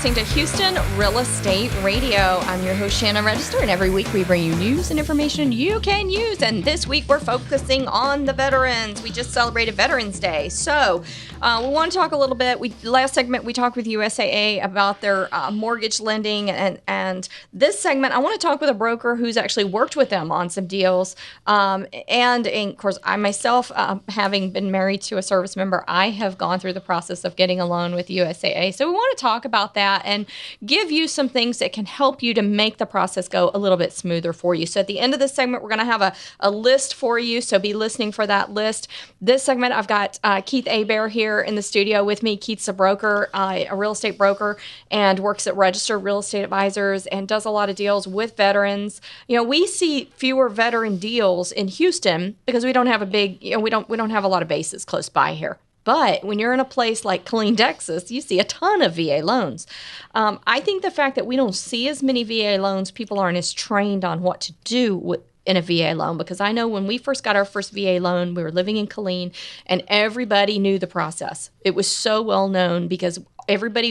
listening to Houston Real Estate Radio. I'm your host, Shannon Register, and every week we bring you news and information you can use. And this week we're focusing on the veterans. We just celebrated Veterans Day. So we want to talk a little bit. Last segment, we talked with USAA about their mortgage lending. And this segment, I want to talk with a broker who's actually worked with them on some deals. And of course, I myself, having been married to a service member, I have gone through the process of getting a loan with USAA. So we want to talk about that and give you some things that can help you to make the process go a little bit smoother for you. So at the end of this segment, we're going to have a list for you. So be listening for that list. This segment, I've got Keith Hebert here in the studio with me. Keith's a broker, a real estate broker, and works at Register Real Estate Advisors and does a lot of deals with veterans. You know, we see fewer veteran deals in Houston because we don't have we don't have a lot of bases close by here. But when you're in a place like Killeen, Texas, you see a ton of VA loans. I think the fact that we don't see as many VA loans, people aren't as trained on what to do in a VA loan, because I know when we first got our first VA loan, we were living in Killeen, and everybody knew the process. It was so well known because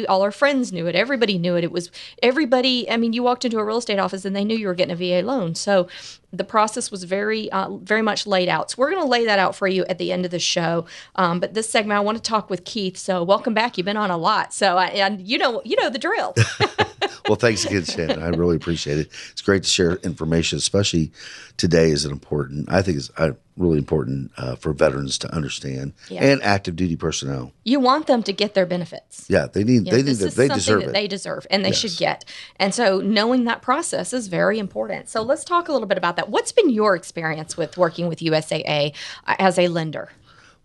all our friends knew it. Everybody knew it. It was everybody. I mean, you walked into a real estate office and they knew you were getting a VA loan. So the process was very much laid out. So we're going to lay that out for you at the end of the show. But this segment, I want to talk with Keith. So welcome back. You've been on a lot. So and you know the drill. Well, thanks again, Shannon. I really appreciate it. It's great to share information, especially today is I think it's really important for veterans to understand, and active duty personnel. You want them to get their benefits. Yeah, they deserve it. They deserve, and they should get. And so knowing that process is very important. So let's talk a little bit about that. What's been your experience with working with USAA as a lender?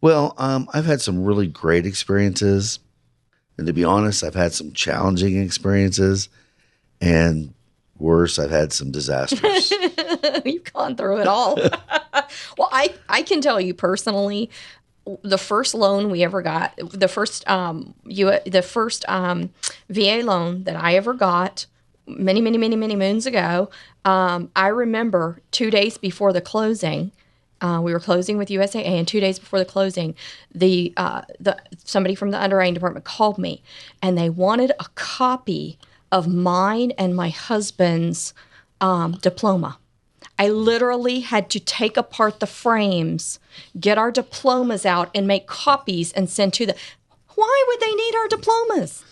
Well, I've had some really great experiences. And to be honest, I've had some challenging experiences. And worse, I've had some disasters. You've gone through it all. Well, I can tell you personally, the first loan we ever got, the first VA loan that I ever got many moons ago, I remember 2 days before the closing, we were closing with USAA, and 2 days before the closing, somebody from the underwriting department called me, and they wanted a copy of mine and my husband's diploma. I literally had to take apart the frames, get our diplomas out, and make copies and send to them. Why would they need our diplomas?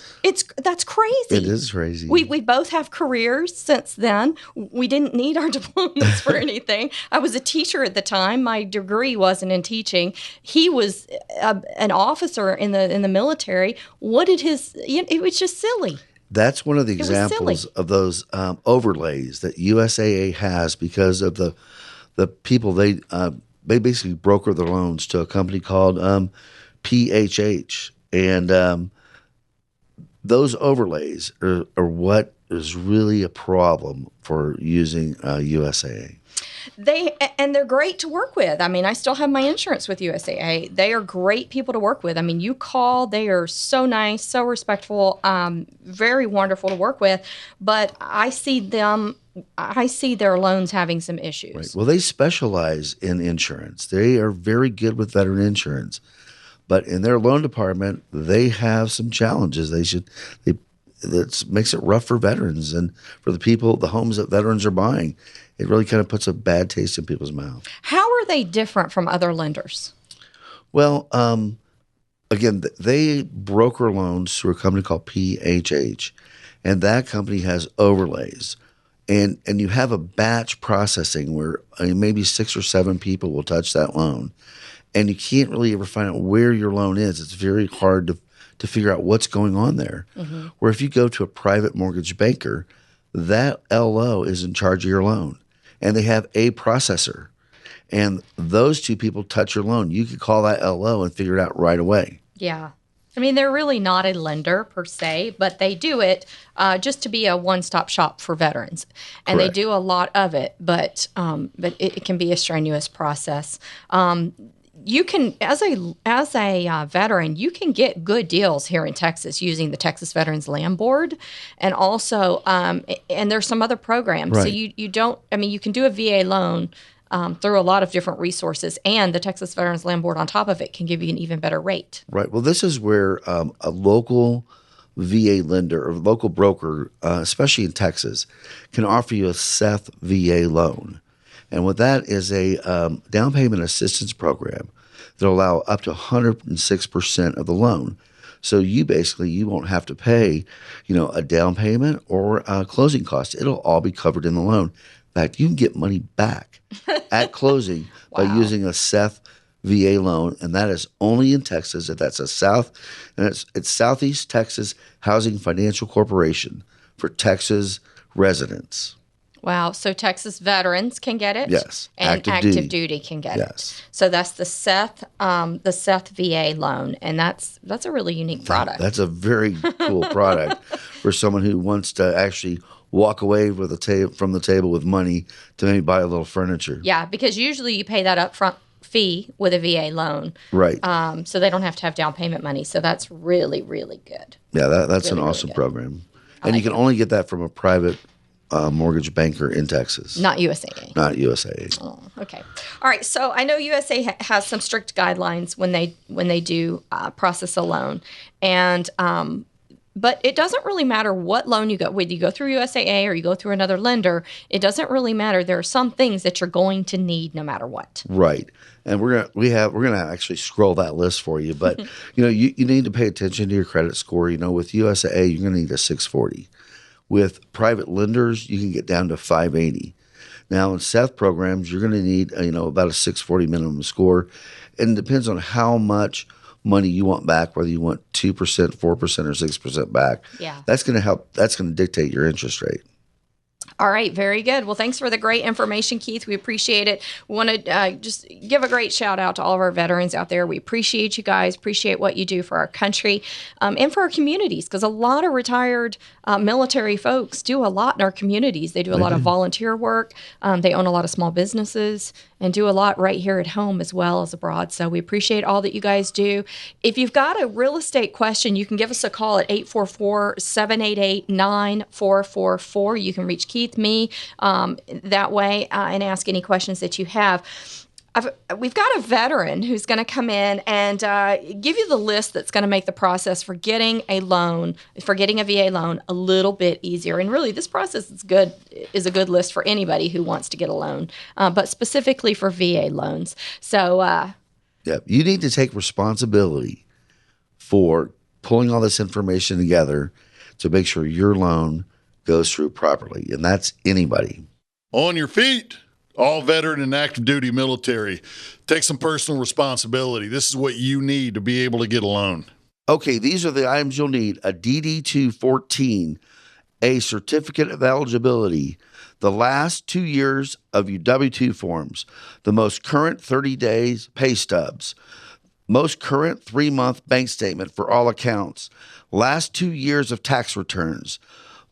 That's crazy. It is crazy. We both have careers since then. We didn't need our diplomas for anything. I was a teacher at the time. My degree wasn't in teaching. He was an officer in the military. It was just silly. That's one of the examples of those overlays that USAA has because of the people they basically broker their loans to a company called PHH, and those overlays are what is really a problem for using USAA. They're great to work with. I mean, I still have my insurance with USAA. They are great people to work with. I mean, you call, they are so nice, so respectful, very wonderful to work with. But I see their loans having some issues. Right. Well, they specialize in insurance. They are very good with veteran insurance. But in their loan department, they have some challenges. That makes it rough for veterans and for the homes that veterans are buying. It really kind of puts a bad taste in people's mouth. How are they different from other lenders? Well, again, they broker loans through a company called PHH, and that company has overlays. And you have a batch processing where maybe 6 or 7 people will touch that loan, and you can't really ever find out where your loan is. It's very hard to figure out what's going on there. Mm-hmm. Where if you go to a private mortgage banker, that LO is in charge of your loan, and they have a processor. And those 2 people touch your loan. You could call that LO and figure it out right away. Yeah. I mean, they're really not a lender per se, but they do it just to be a one-stop shop for veterans. And Correct. They do a lot of it, but it can be a strenuous process. You can, as a veteran, you can get good deals here in Texas using the Texas Veterans Land Board, and also, and there's some other programs. Right. So you can do a VA loan through a lot of different resources, and the Texas Veterans Land Board on top of it can give you an even better rate. Right. Well, this is where a local VA lender or local broker, especially in Texas, can offer you a Seth VA loan. And what that is a down payment assistance program that will allow up to 106% of the loan. So you won't have to pay, a down payment or closing costs. It'll all be covered in the loan. In fact, you can get money back at closing by using a Seth VA loan, and that is only in Texas. That's it's Southeast Texas Housing Financial Corporation for Texas residents. Wow. So Texas veterans can get it? Yes. And active duty can get it. So that's the Seth VA loan, and that's a really unique product. That's a very cool product for someone who wants to actually walk away from the table with money to maybe buy a little furniture. Yeah, because usually you pay that upfront fee with a VA loan. Right. So they don't have to have down payment money. So that's really, really good. Yeah, that's really, an awesome program. And you can only get that from a private mortgage banker in Texas. Not USAA. Not USAA. Oh, okay. All right. So I know USA has some strict guidelines when they do process a loan. And but it doesn't really matter what loan you go, whether you go through USAA or you go through another lender. It doesn't really matter. There are some things that you're going to need no matter what. Right, and we're gonna actually scroll that list for you. But you need to pay attention to your credit score. With USAA, you're gonna need a 640. With private lenders, you can get down to 580. Now in Seth programs, you're gonna need about a 640 minimum score, and it depends on how much money you want back, whether you want 2%, 4%, or 6% back. Yeah. That's going to help. That's going to dictate your interest rate. All right. Very good. Well, thanks for the great information, Keith. We appreciate it. We want to just give a great shout out to all of our veterans out there. We appreciate you guys, appreciate what you do for our country and for our communities, because a lot of retired military folks do a lot in our communities. They do a lot of volunteer work. They own a lot of small businesses and do a lot right here at home as well as abroad. So we appreciate all that you guys do. If you've got a real estate question, you can give us a call at 844-788-9444. You can reach Keith, me, that way and ask any questions that you have. We've got a veteran who's going to come in and give you the list that's going to make the process for getting a loan, for getting a VA loan, a little bit easier. And really, this process is a good list for anybody who wants to get a loan, but specifically for VA loans. So, you need to take responsibility for pulling all this information together to make sure your loan goes through properly, and that's anybody. On your feet. All veteran and active duty military. Take some personal responsibility. This is what you need to be able to get a loan. Okay, these are the items you'll need. A DD-214, a certificate of eligibility, the last 2 years of your W-2 forms, the most current 30 days pay stubs, most current 3-month bank statement for all accounts, last 2 years of tax returns,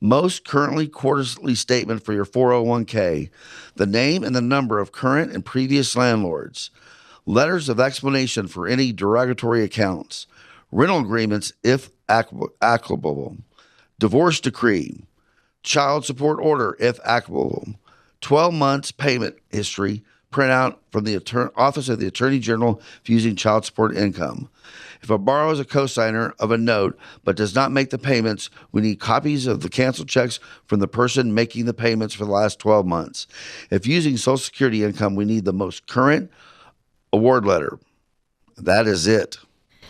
most currently quarterly statement for your 401k, the name and the number of current and previous landlords, letters of explanation for any derogatory accounts, rental agreements if applicable, divorce decree, child support order if applicable, 12 months payment history printout from the Office of the Attorney General if using child support income. If a borrower is a cosigner of a note but does not make the payments, we need copies of the canceled checks from the person making the payments for the last 12 months. If using Social Security income, we need the most current award letter. That is it.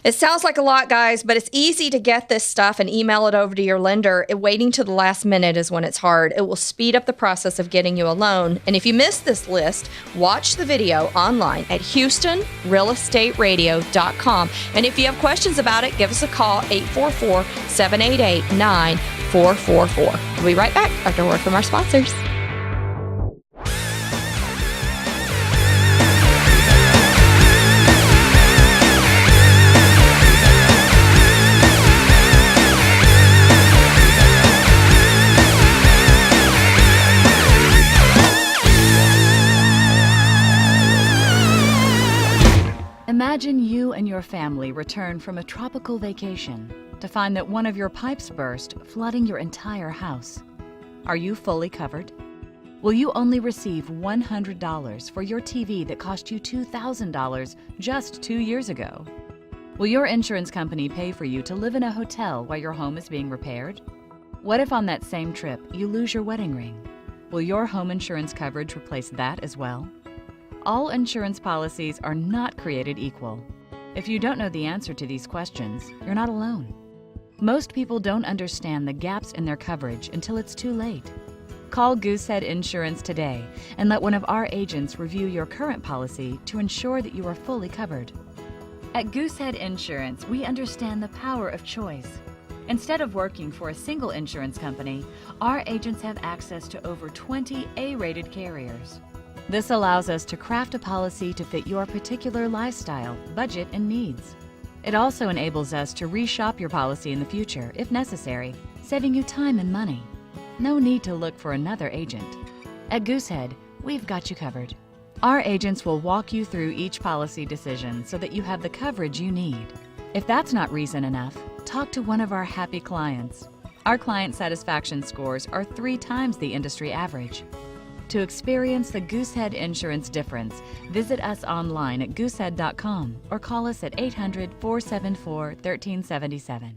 It sounds like a lot, guys, but it's easy to get this stuff and email it over to your lender. Waiting to the last minute is when it's hard. It will speed up the process of getting you a loan. And if you missed this list, watch the video online at HoustonRealEstateRadio.com. And if you have questions about it, give us a call, 844-788-9444. We'll be right back after a word from our sponsors. Imagine you and your family return from a tropical vacation to find that one of your pipes burst, flooding your entire house. Are you fully covered? Will you only receive $100 for your TV that cost you $2,000 just 2 years ago? Will your insurance company pay for you to live in a hotel while your home is being repaired? What if on that same trip you lose your wedding ring? Will your home insurance coverage replace that as well? All insurance policies are not created equal. If you don't know the answer to these questions, you're not alone. Most people don't understand the gaps in their coverage until it's too late. Call Goosehead Insurance today and let one of our agents review your current policy to ensure that you are fully covered. At Goosehead Insurance, we understand the power of choice. Instead of working for a single insurance company, our agents have access to over 20 A-rated carriers. This allows us to craft a policy to fit your particular lifestyle, budget, and needs. It also enables us to reshop your policy in the future, if necessary, saving you time and money. No need to look for another agent. At Goosehead, we've got you covered. Our agents will walk you through each policy decision so that you have the coverage you need. If that's not reason enough, talk to one of our happy clients. Our client satisfaction scores are 3 times the industry average. To experience the Goosehead Insurance difference, visit us online at goosehead.com or call us at 800-474-1377.